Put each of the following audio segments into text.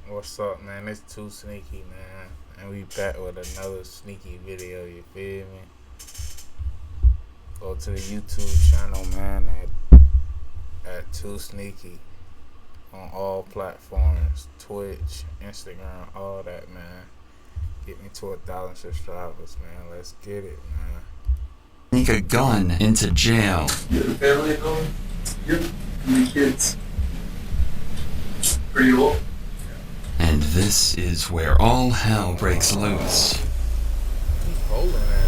What's up, man? It's 2Sneaky, man. And we back with another sneaky video, you feel me? Go to the YouTube channel, man, at 2Sneaky on all platforms, Twitch, Instagram, all that, man. Get me to 1,000 subscribers, man. Let's get it, man. Sneak a gun into jail. You have a family at home? Yep. How many kids? Pretty old? And this is where all hell breaks loose. He's holding that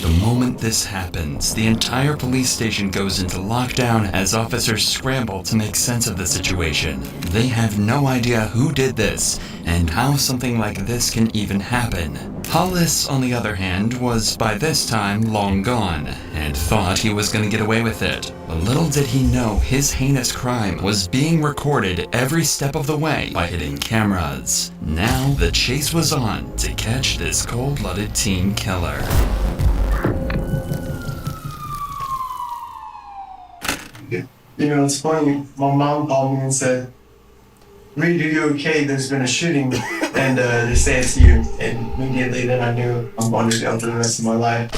The moment this happens, the entire police station goes into lockdown as officers scramble to make sense of the situation. They have no idea who did this and how something like this can even happen. Hollis, on the other hand, was by this time long gone and thought he was going to get away with it. But little did he know his heinous crime was being recorded every step of the way by hidden cameras. Now the chase was on to catch this cold-blooded teen killer. You know, it's funny. My mom called me and said, "Reed, are you okay? There's been a shooting, and they say it's you." And immediately then I knew I'm going to jail for the rest of my life.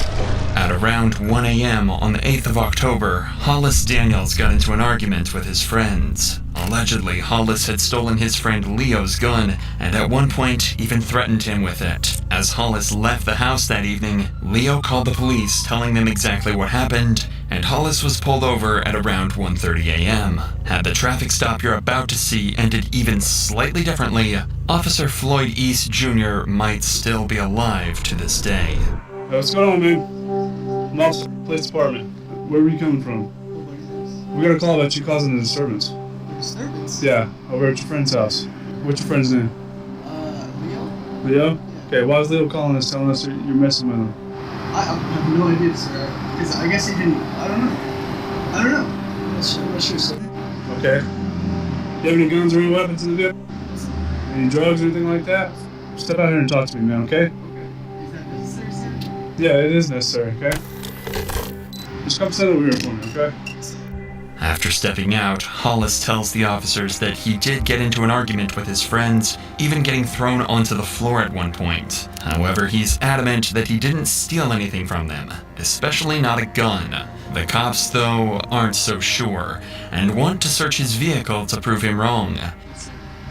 At around 1 a.m. on the 8th of October, Hollis Daniels got into an argument with his friends. Allegedly, Hollis had stolen his friend Leo's gun and at one point even threatened him with it. As Hollis left the house that evening, Leo called the police telling them exactly what happened, and Hollis was pulled over at around 1:30 a.m. Had the traffic stop you're about to see ended even slightly differently, Officer Floyd East Jr. might still be alive to this day. Hey, what's going on, man? I'm off the police department. Where were you coming from? We got a call about you causing a disturbance. Disturbance? Yeah, over at your friend's house. What's your friend's name? Leo? Leo? Yeah. Okay, why is Leo calling us telling us you're messing with him? I have no idea, sir. Because I guess he didn't. I don't know. I'm not sure, sir. Okay. You have any guns or any weapons in the vehicle? Any drugs or anything like that? Step out here and talk to me, man, okay? Okay. Is that necessary, sir? Yeah, it is necessary, okay? Just come sit over here for me, okay? After stepping out, Hollis tells the officers that he did get into an argument with his friends, even getting thrown onto the floor at one point. However, he's adamant that he didn't steal anything from them, especially not a gun. The cops, though, aren't so sure, and want to search his vehicle to prove him wrong.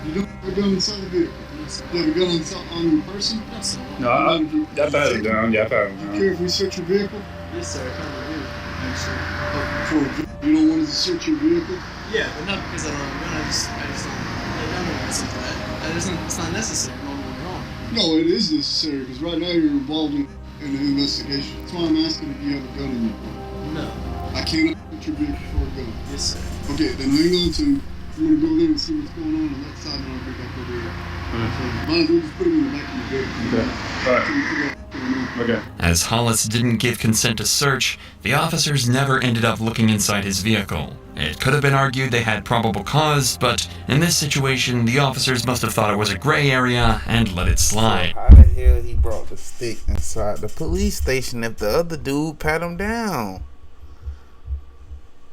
You don't have a gun inside the vehicle. You have a gun on your person? Yes, sir. No, I pat him down. Yeah, I pat him Do you down. care if we search your vehicle? Yes, sir. I kind of do, actually. You don't want us to search your vehicle? Yeah, but not because I don't have a gun. I just don't. I don't listen to that. It's not necessary. I'm going wrong. No, it is necessary because right now you're involved in an investigation. That's why I'm asking if you have a gun in your car. No. I cannot search your vehicle for a gun. Yes, sir. Okay, then hang on to. I'm gonna go there and see what's going on that side, and I'll be back over here. Might as well just put him in the back of the vehicle. Okay. Alright. Okay. As Hollis didn't give consent to search, the officers never ended up looking inside his vehicle. It could have been argued they had probable cause, but in this situation, the officers must have thought it was a gray area and let it slide. How the hell he brought the stick inside the police station if the other dude pat him down?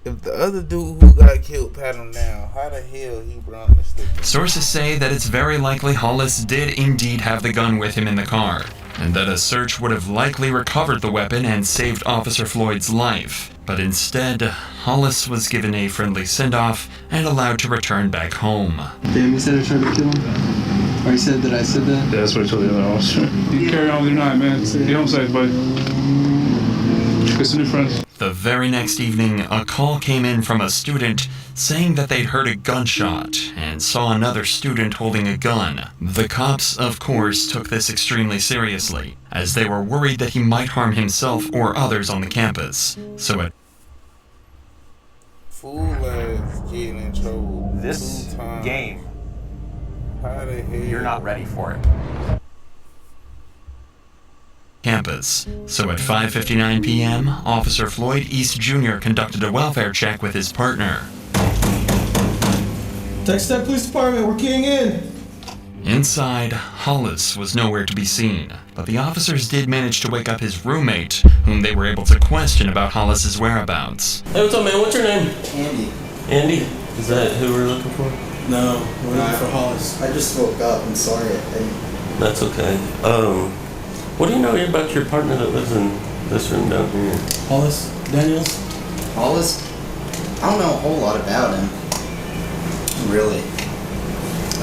If the other dude who got killed pat him down, how the hell he brought the stick? Sources say that it's very likely Hollis did indeed have the gun with him in the car, and that a search would have likely recovered the weapon and saved Officer Floyd's life. But instead, Hollis was given a friendly send-off and allowed to return back home. Damn, he said I tried to kill him? Or he said that I said that? Yeah, that's what I told the other officer. You carry on with your night, man. Be home safe, buddy. Good to new friends. The very next evening, a call came in from a student saying that they'd heard a gunshot and saw another student holding a gun. The cops, of course, took this extremely seriously, as they were worried that he might harm himself or others on the campus. So at Fool ass getting in trouble. This 2 times. game, How the hell? you're not ready for it. campus. So at 5:59 p.m., Officer Floyd East Jr. conducted a welfare check with his partner. Texas Police Department, we're keying in. Inside, Hollis was nowhere to be seen, but the officers did manage to wake up his roommate, whom they were able to question about Hollis's whereabouts. Hey, what's up, man? What's your name? Andy. Andy. Is that who we're looking for? No, we're looking for Hollis. I just woke up. I'm sorry. That's okay. What do you know about your partner that lives in this room down here? Hollis Daniels? Hollis? I don't know a whole lot about him. Really. I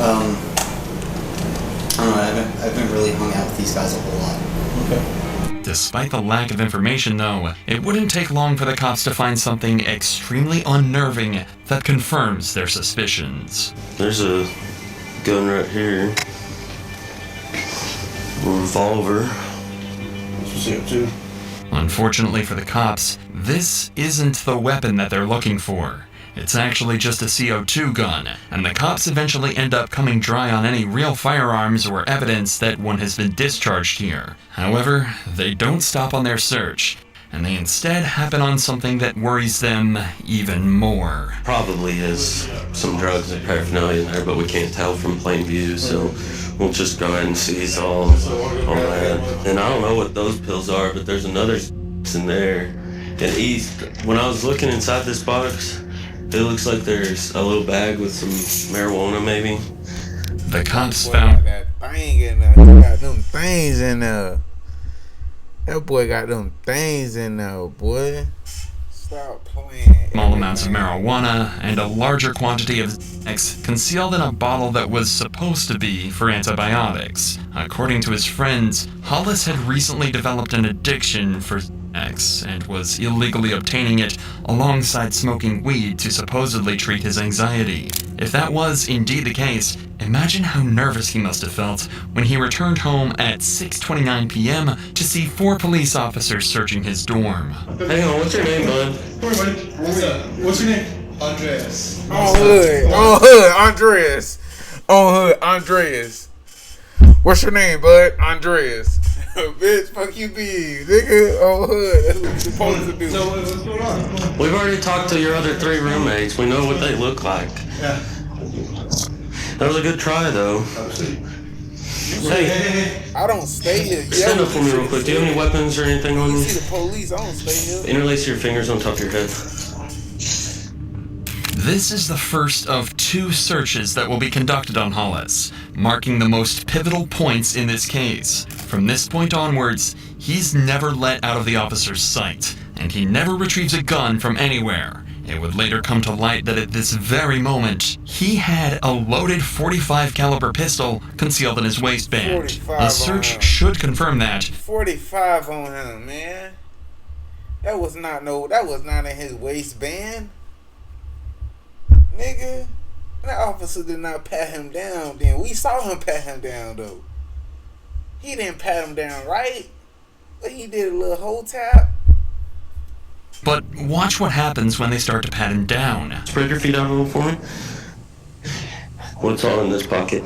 don't know. I haven't really hung out with these guys a whole lot. Okay. Despite the lack of information, though, it wouldn't take long for the cops to find something extremely unnerving that confirms their suspicions. There's a gun right here. A revolver. Unfortunately for the cops, this isn't the weapon that they're looking for. It's actually just a CO2 gun, and the cops eventually end up coming dry on any real firearms or evidence that one has been discharged here. However, they don't stop on their search, and they instead happen on something that worries them even more. Probably has some drugs and paraphernalia in there, but we can't tell from plain view, so we'll just go ahead and seize all that. And I don't know what those pills are, but there's another in there. And when I was looking inside this box, it looks like there's a little bag with some marijuana, maybe. The cops found that thing in there. He got them things in there. That boy got them things in there, boy. Stop playing. small amounts of marijuana and a larger quantity of X concealed in a bottle that was supposed to be for antibiotics. According to his friends, Hollis had recently developed an addiction for X and was illegally obtaining it alongside smoking weed to supposedly treat his anxiety. If that was indeed the case, imagine how nervous he must have felt when he returned home at 6:29 p.m. to see 4 police officers searching his dorm. Hang on, what's your name, bud? What's your name? Andreas. On hood, Andreas. What's your name, bud? Andreas. Bitch, fuck you, be nigga. On hood. That's what you're supposed to do. So what's going on? We've already talked to your other 3 roommates. We know what they look like. Yeah. That was a good try, though. Hey, I don't stay here. stand up for me real quick. Do you have any weapons or anything on You you? see the police? I don't stay here. Interlace your fingers on top of your head. This is the first of 2 searches that will be conducted on Hollis, marking the most pivotal points in this case. From this point onwards, he's never let out of the officer's sight, and he never retrieves a gun from anywhere. It would later come to light that at this very moment, he had a loaded .45 caliber pistol concealed in his waistband. 45 A search should confirm that. 45 on him, man. That was not in his waistband. Nigga, that officer did not pat him down then. We saw him pat him down though. He didn't pat him down right, but he did a little hoe tap. But watch what happens when they start to pat him down. Spread your feet out a little for me. What's all in this pocket?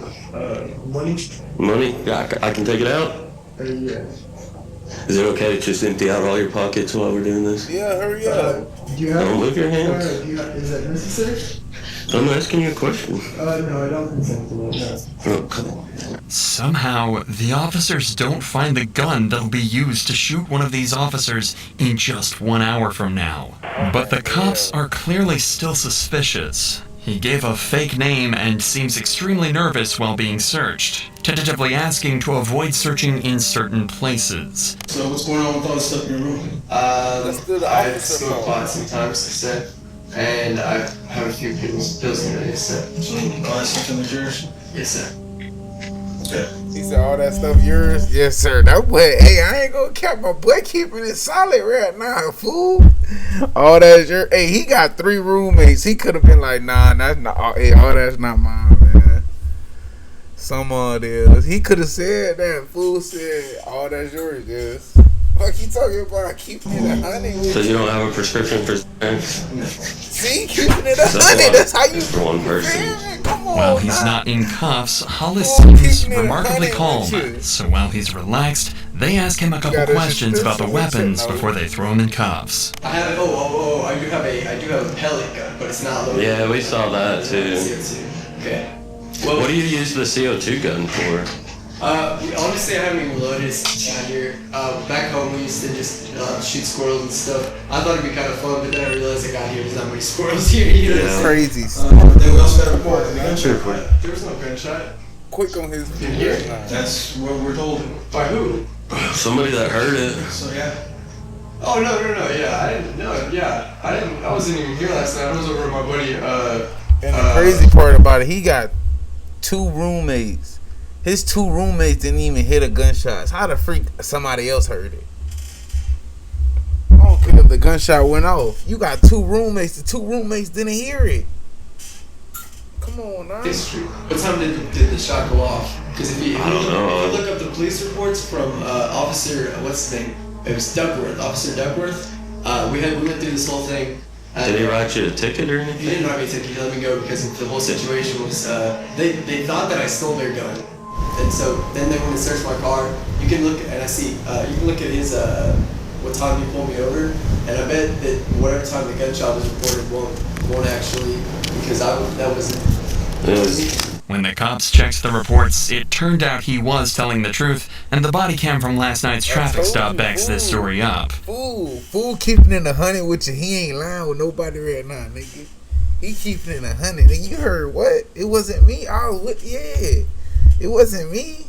Money? Money? Yeah, I can take it out? Yeah. Is it okay to just empty out all your pockets while we're doing this? Yeah, hurry up. Do you have? Don't move your hands. Is that necessary? I'm asking you a question. No, I don't consent to that. Okay. Somehow, the officers don't find the gun that'll be used to shoot one of these officers in just 1 hour from now. But the cops are clearly still suspicious. He gave a fake name and seems extremely nervous while being searched, tentatively asking to avoid searching in certain places. So what's going on with all the stuff in your room? Let's do the I officer smoke call. pot sometimes, I said. And I have a few pills in there, yes, sir. All that stuff in the yours? Yes, sir. He said, all that stuff yours? Yes, sir. That boy, hey, I ain't gonna cap my boy keeping it solid right now, fool. All that's your, hey, he got 3 roommates. He could have been like, nah, that's not, hey, all that's not mine, man. Some of it is. He could have said that. Fool said, all that's yours, yes. Fuck you talking about keeping it 100? So you don't have a prescription for Xanax? See, keeping it 100. That's how you. For one person. Man, come on. While he's now. not in cuffs, Hollis Oh, seems keeping it remarkably 100 calm. with you. So while he's relaxed, they ask him a couple Got a questions about the suspicion, weapons no. before they throw him in cuffs. I have, I do have a pellet gun, but it's not loaded. Yeah, we saw that too. CO2. Okay. What do you use the CO2 gun for? Honestly, I haven't even loaded out here. Back home, we used to just shoot squirrels and stuff. I thought it'd be kind of fun, but then I realized I got here, there's not many squirrels here. You know what I'm saying? Crazy. Then we also got a report of the gunshot. There was no gunshot. Quick on his. In here? That's what we're told. By who? Somebody that heard it. So yeah. Oh, no, yeah, I didn't, no, yeah, I wasn't even here last night. I was over at my buddy, And the crazy part about it, he got 2 roommates. His 2 roommates didn't even hit a gunshot. How the freak somebody else heard it? I don't care if the gunshot went off. You got 2 roommates. The 2 roommates didn't hear it. Come on, now. History. What time did the shot go off? Because if you look up the police reports from Officer, what's his name? It was Duckworth, Officer Duckworth. We went through this whole thing. Did he write you a ticket or anything? He didn't write me a ticket. He let me go because the whole situation was they thought that I stole their gun, and so then they went and searched my car. You can look and I see you can look at his what time he pulled me over, and I bet that whatever time the gunshot was reported won't actually because that wasn't. When the cops checked the reports, it turned out he was telling the truth, and the body cam from last night's traffic stop backs this story up. Fool keeping it 100 with you. He ain't lying with nobody right now, nigga. He keeping it 100. And you heard what? It wasn't me. I was with, yeah. It wasn't me.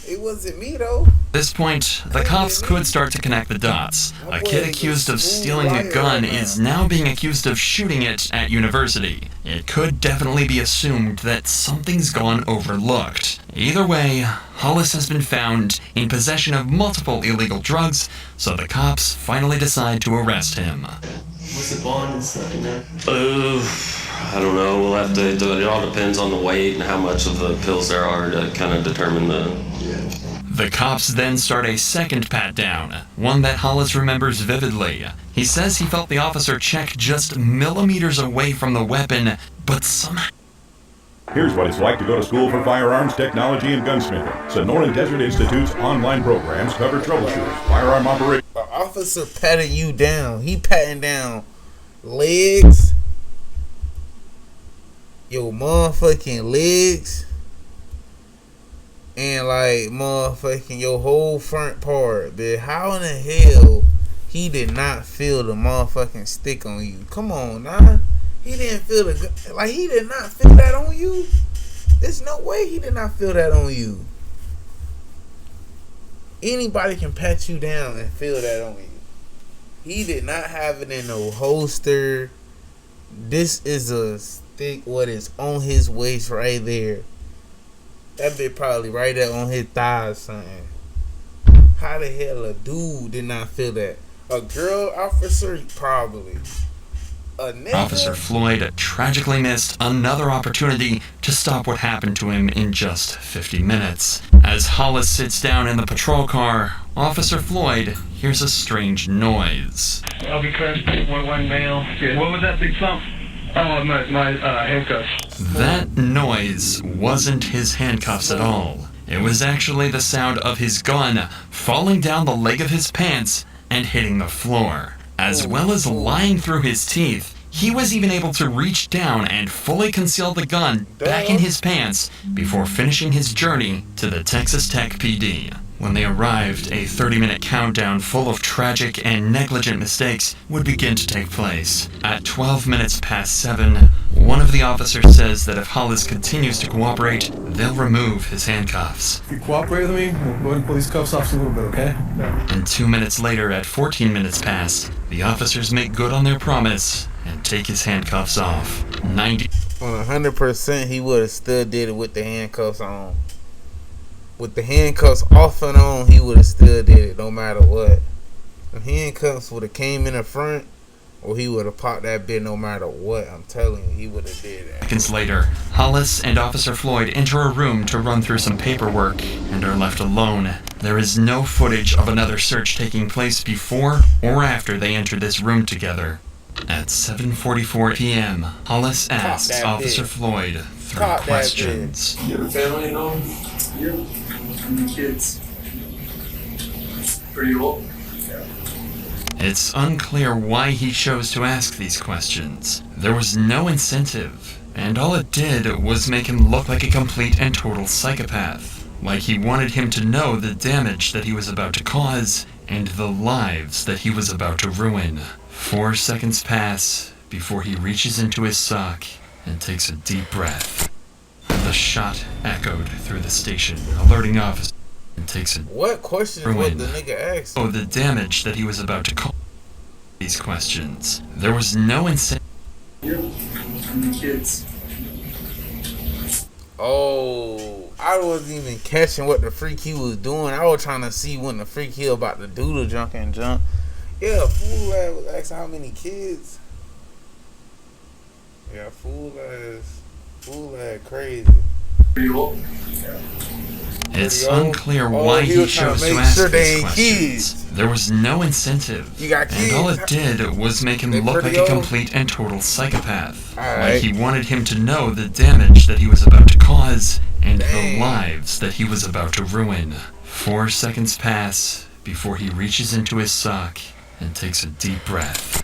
It wasn't me, though. At this point, the cops could start to connect the dots. A kid accused of stealing a gun is now being accused of shooting it at university. It could definitely be assumed that something's gone overlooked. Either way, Hollis has been found in possession of multiple illegal drugs, so the cops finally decide to arrest him. What's the bond and stuff in there? I don't know. We'll have to do it. It all depends on the weight and how much of the pills there are to kind of determine the. The cops then start a second pat-down, one that Hollis remembers vividly. He says he felt the officer check just millimeters away from the weapon, but somehow... Here's what it's like to go to school for firearms technology and gunsmithing. Sonoran Desert Institute's online programs cover troubleshooting, firearm operation. The officer patting you down. He patting down legs. Your motherfucking legs. And like motherfucking your whole front part. But how in the hell he did not feel the motherfucking stick on you? Come on, nah. He didn't feel he did not feel that on you. There's no way he did not feel that on you. Anybody can pat you down and feel that on you. He did not have it in no holster. This is a stick what is on his waist right there. That bit probably right there on his thigh or something. How the hell a dude did not feel that? A girl officer? Probably. A nigga? Officer Floyd tragically missed another opportunity to stop what happened to him in just 50 minutes. As Hollis sits down in the patrol car, Officer Floyd hears a strange noise. I'll be clear. 1 male. What was that big thump? Oh, my handcuffs. That noise wasn't his handcuffs at all. It was actually the sound of his gun falling down the leg of his pants and hitting the floor. As well as lying through his teeth, he was even able to reach down and fully conceal the gun back in his pants before finishing his journey to the Texas Tech PD. When they arrived, a 30-minute countdown full of tragic and negligent mistakes would begin to take place. At 12 minutes past 7, one of the officers says that if Hollis continues to cooperate, they'll remove his handcuffs. If you cooperate with me, we'll go ahead and pull these cuffs off a little bit, okay? And 2 minutes later, at 14 minutes past, the officers make good on their promise and take his handcuffs off. On 100%, he would have still did it with the handcuffs on. With the handcuffs off and on, he would have still did it no matter what. The handcuffs would have came in the front, or he would have popped that bit no matter what. I'm telling you, he would have did that. Seconds later, Hollis and Officer Floyd enter a room to run through some paperwork and are left alone. There is no footage of another search taking place before or after they entered this room together. At 7:44 p.m., Hollis asks Officer Floyd 3 questions. You have a family at home? Yeah. How many kids? Pretty old. It's unclear why he chose to ask these questions. There was no incentive. And all it did was make him look like a complete and total psychopath. Like he wanted him to know the damage that he was about to cause and the lives that he was about to ruin. 4 seconds pass before he reaches into his sock and takes a deep breath. The shot echoed through the station, alerting officers and takes a What questions ruin. would the nigga ask? Oh, the damage that he was about to cause. These questions. There was no incentive. Kids. Oh, I wasn't even catching what the freak he was doing. I was trying to see when the freak he about to do the drunk and jump. Yeah, fool ass was asking how many kids. Yeah, fool ass crazy. Pretty old. It's unclear why he chose to ask these questions. There was no incentive, You got kids. and all it did was make him look like a complete and total psychopath. Like he wanted him to know the damage that he was about to cause and the lives that he was about to ruin. 4 seconds pass before he reaches into his sock and takes a deep breath.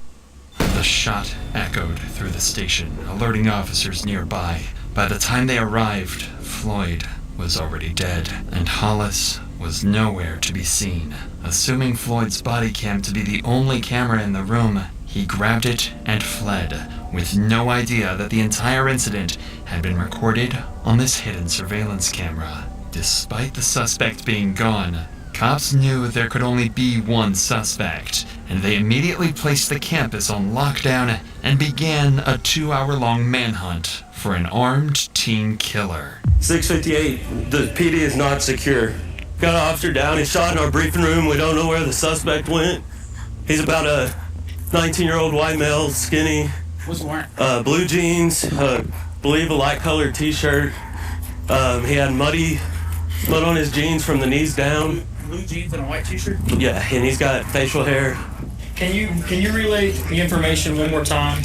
The shot echoed through the station, alerting officers nearby. By the time they arrived, Floyd was already dead, and Hollis was nowhere to be seen. Assuming Floyd's body cam to be the only camera in the room, he grabbed it and fled, with no idea that the entire incident had been recorded on this hidden surveillance camera. Despite the suspect being gone, cops knew there could only be one suspect, and they immediately placed the campus on lockdown and began a 2-hour-long manhunt for an armed teen killer. 658, the PD is not secure. Got an officer down, he's shot in our briefing room. We don't know where the suspect went. He's about a 19-year-old white male, skinny. What's wearing? Blue jeans, believe a light-colored t-shirt. He had mud on his jeans from the knees down. Blue jeans and a white t-shirt? Yeah, and he's got facial hair. Can you relay the information one more time?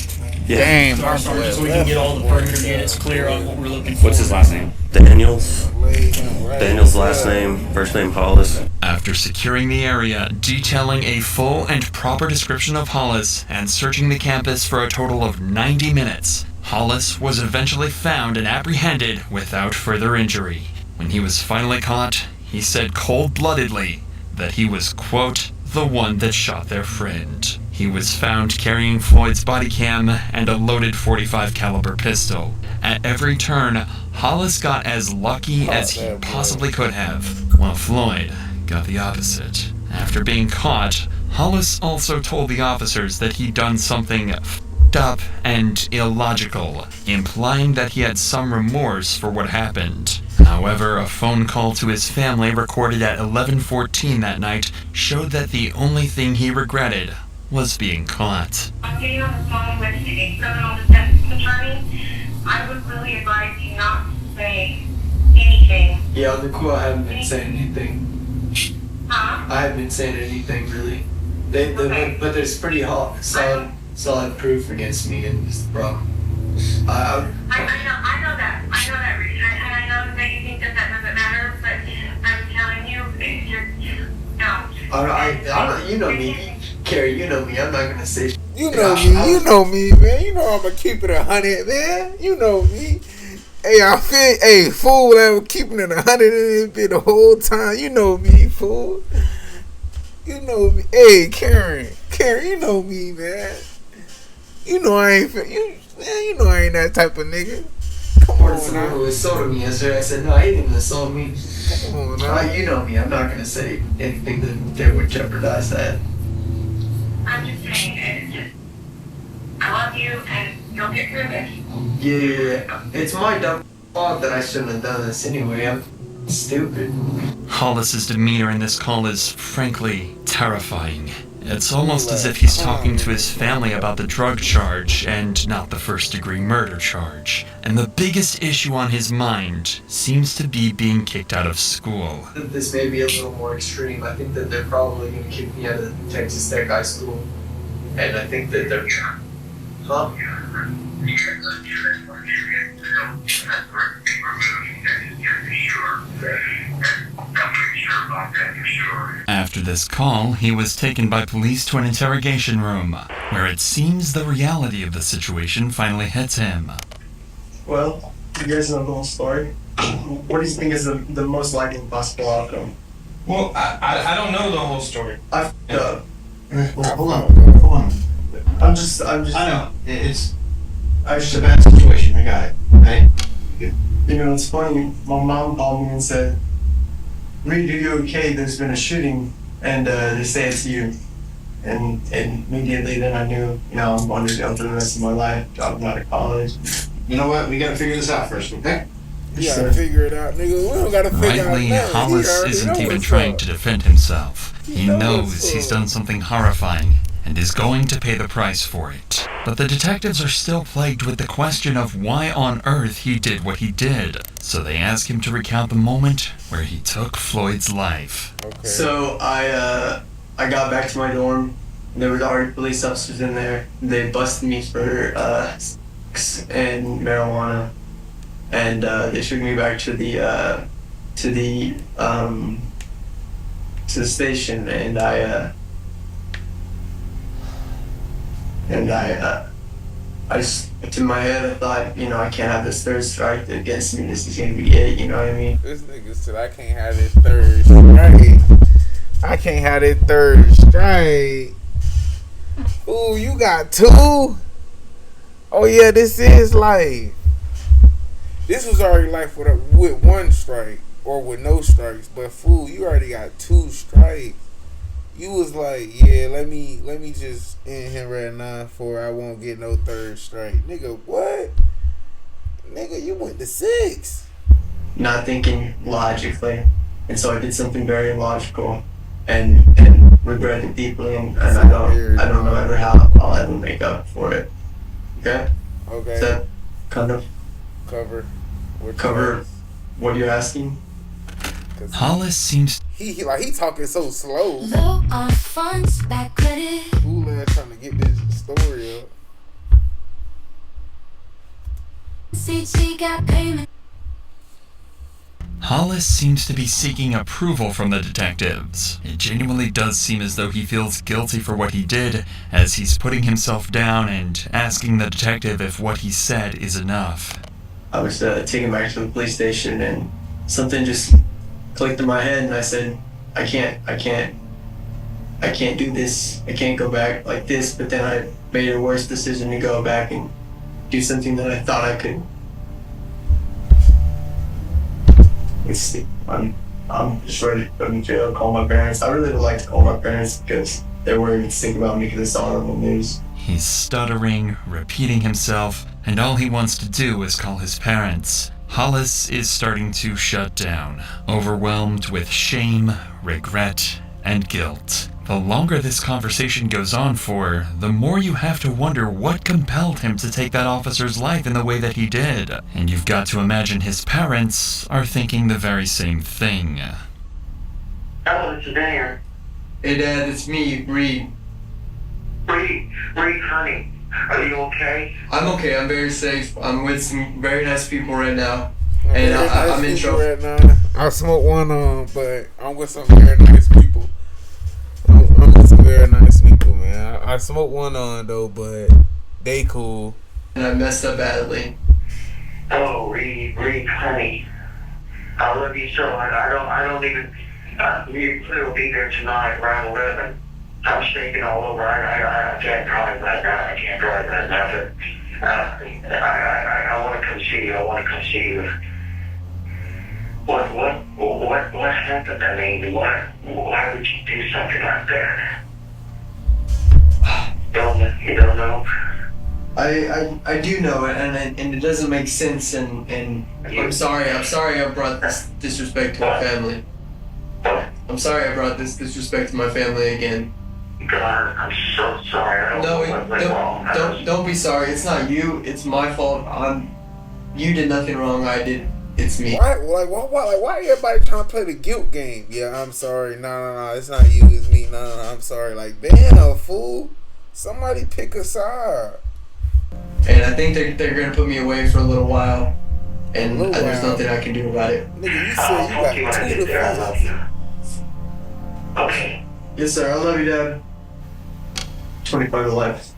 Yeah. Damn, Sorry, Sergeant, so we can get all the perimeter units clear on what we're looking for. What's his last name? Daniels last name, first name Hollis. After securing the area, detailing a full and proper description of Hollis, and searching the campus for a total of 90 minutes, Hollis was eventually found and apprehended without further injury. When he was finally caught, he said cold-bloodedly that he was, quote, the one that shot their friend. He was found carrying Floyd's body cam and a loaded .45 caliber pistol. At every turn, Hollis got as lucky as he possibly could have, while Floyd got the opposite. After being caught, Hollis also told the officers that he'd done something f***ed up and illogical, implying that he had some remorse for what happened. However, a phone call to his family recorded at 11:14 that night showed that the only thing he regretted was being caught. I'm getting on the phone with a criminal defense attorney. I would really advise you not to say anything. Yeah, on the cool, I haven't been saying anything. Huh? I haven't been saying anything really. But there's pretty solid proof against me, and it's the problem. I know that, Reed, and I know that you think that doesn't matter, but I'm telling you, no. You know me, Carrie. You know me. I'm not gonna say. You know me, man. You know I'ma keep it 100, man. You know me. Hey, fool, I'm keeping it 100 in this bit the whole time. You know me, fool. You know me. Hey, Karen, you know me, man. You know I ain't you know I ain't that type of nigga. Come on now. Who assaulted me yesterday? I said no, he didn't assault me. Come on now. You know me. I'm not gonna say anything that would jeopardize that. I'm just saying, it's just, I love you, and you'll get through this. Yeah. It's my dumb fault that I shouldn't have done this anyway. I'm stupid. Hollis's demeanor in this call is, frankly, terrifying. It's almost as if he's talking to his family about the drug charge and not the first-degree murder charge. And the biggest issue on his mind seems to be being kicked out of school. This may be a little more extreme. I think that they're probably going to kick me out of Texas Tech High School. And I think that they're... Huh? After this call, he was taken by police to an interrogation room, where it seems the reality of the situation finally hits him. Well, you guys know the whole story. What do you think is the most likely possible outcome? Well, I don't know the whole story. I f***ed up. Hold on. I'm just. I know. It's just a bad situation. I got it. Okay? You know, it's funny. My mom called me and said, "Reed, are you okay? There's been a shooting, and they say it's you." And immediately then I knew, you know, I'm going to jail for the rest of my life, dropping out of college. You know what? We gotta figure this out first, okay? You gotta figure it out, nigga. We don't gotta figure Rightly, out nothing. Hollis isn't even trying to defend himself. He knows he's done something horrifying and is going to pay the price for it. But the detectives are still plagued with the question of why on earth he did what he did. So they ask him to recount the moment where he took Floyd's life. Okay. So I got back to my dorm. There were already police officers in there. They busted me for and marijuana, and they took me back to the station, and I just, in my head, I thought, you know, I can't have this third strike against me. This is gonna be it. You know what I mean? This nigga said I can't have this third strike. I can't have that third strike. Ooh, you got two? Oh yeah, this is life. This was already life with one strike or with no strikes. But fool, you already got two strikes. You was like, yeah, let me just end him right now for I won't get no third strike. Nigga, what? Nigga, you went to 6. Not thinking logically, and so I did something very illogical, and regret it deeply, and I don't know ever how I'll ever make up for it. Okay. Okay. Is that kind of cover what you're asking? Hollis seems he talking so slow. Low on funds, back credit. Fool ass trying to get this story up. CT got payment. Hollis seems to be seeking approval from the detectives. It genuinely does seem as though he feels guilty for what he did, as he's putting himself down and asking the detective if what he said is enough. I was taken back to the police station, and something just clicked in my head, and I said, I can't do this. I can't go back like this. But then I made a worse decision to go back and do something that I thought I could. I'm just ready to go to jail, call my parents. I really would like to call my parents because they're worried and sick about me because they saw it on the news. He's stuttering, repeating himself, and all he wants to do is call his parents. Hollis is starting to shut down, overwhelmed with shame, regret, and guilt. The longer this conversation goes on for, the more you have to wonder what compelled him to take that officer's life in the way that he did. And you've got to imagine his parents are thinking the very same thing. Hello, it's Dan. Hey Dad, it's me, Reed. Reed, honey, are you okay? I'm okay, I'm very safe. I'm with some very nice people right now. And I'm in trouble. Right now. I smoke one but I'm with some very nice people. I'm with some very nice people, man. I smoke one on though, but they cool. And I messed up badly. Oh, Reed, honey, I love you so much. I don't even. We'll be there tonight around 11. I'm shaking all over. I can't drive right now. I can't drive right now. But I want to come see you. I want to come see you. What happened? I mean, why would you do something like that? You don't know? I do know it, and it doesn't make sense, and I'm sorry I brought this disrespect to my family. I'm sorry I brought this disrespect to my family again. God, I'm so sorry. Don't be sorry. It's not you. It's my fault. You did nothing wrong. I did. It's me. Why everybody trying to play the guilt game? Yeah, I'm sorry. No, it's not you. It's me. No, I'm sorry. Like, damn, fool. Somebody pick a side. And I think they're gonna put me away for a little while, and there's nothing I can do about it. Nigga, you said you got 2 to 5. Okay. Yes, sir. I love you, Dad. 25 to life.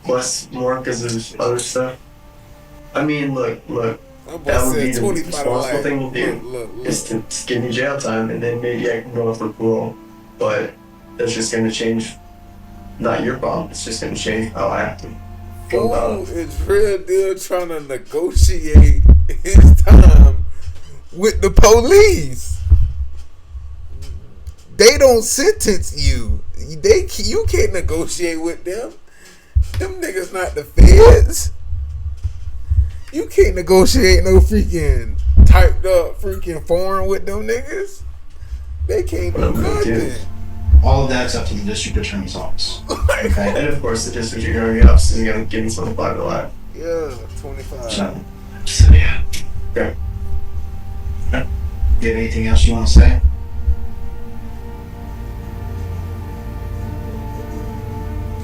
Plus more because of other stuff. I mean, look. That boy That would be said the 25 to responsible life. thing to do. Look. Is to give me jail time, and then maybe I can go for parole. But that's just gonna change. Not your problem. It's just gonna change how I have to go about Fool is real deal trying to negotiate his time with the police. They don't sentence you. You can't negotiate with them. Them niggas not the feds. You can't negotiate no freaking typed up freaking form with them niggas. They can't do nothing. All of that's up to the district attorney's office. Okay. And of course, the district attorney's office is gonna give me 25 to life. Yeah, 25. So yeah. Okay. You have anything else you want to say?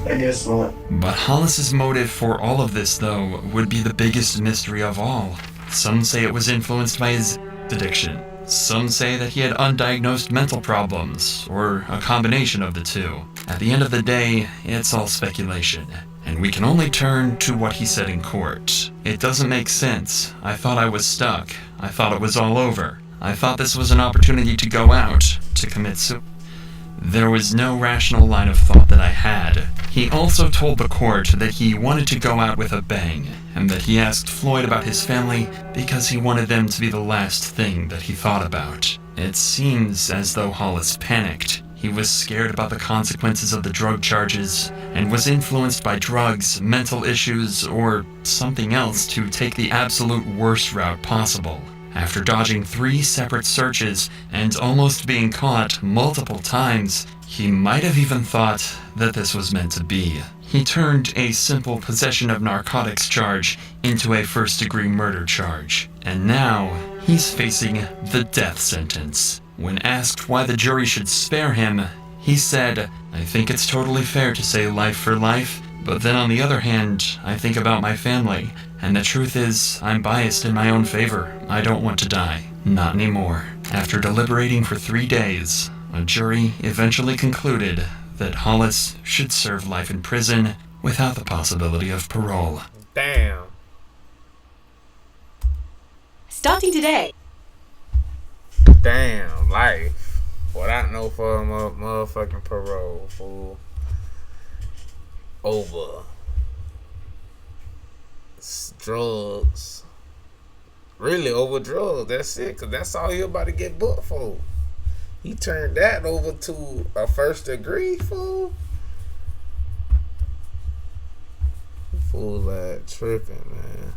I guess not. But Hollis's motive for all of this, though, would be the biggest mystery of all. Some say it was influenced by his addiction. Some say that he had undiagnosed mental problems, or a combination of the two. At the end of the day, it's all speculation, and we can only turn to what he said in court. It doesn't make sense. I thought I was stuck. I thought it was all over. I thought this was an opportunity to go out, to commit suicide. There was no rational line of thought that I had. He also told the court that he wanted to go out with a bang, and that he asked Floyd about his family because he wanted them to be the last thing that he thought about. It seems as though Hollis panicked. He was scared about the consequences of the drug charges, and was influenced by drugs, mental issues, or something else to take the absolute worst route possible. After dodging 3 separate searches and almost being caught multiple times, he might have even thought that this was meant to be. He turned a simple possession of narcotics charge into a first-degree murder charge, and now he's facing the death sentence. When asked why the jury should spare him, he said, "I think it's totally fair to say life for life, but then on the other hand, I think about my family. And the truth is, I'm biased in my own favor. I don't want to die. Not anymore." After deliberating for 3 days, a jury eventually concluded that Hollis should serve life in prison without the possibility of parole. Damn. Starting today. Damn, life. Without no for motherfucking parole, fool. Over. Drugs. Really over drugs. That's it. Because that's all he about to get booked for. He turned that over to a first degree, fool. Fool like tripping, man.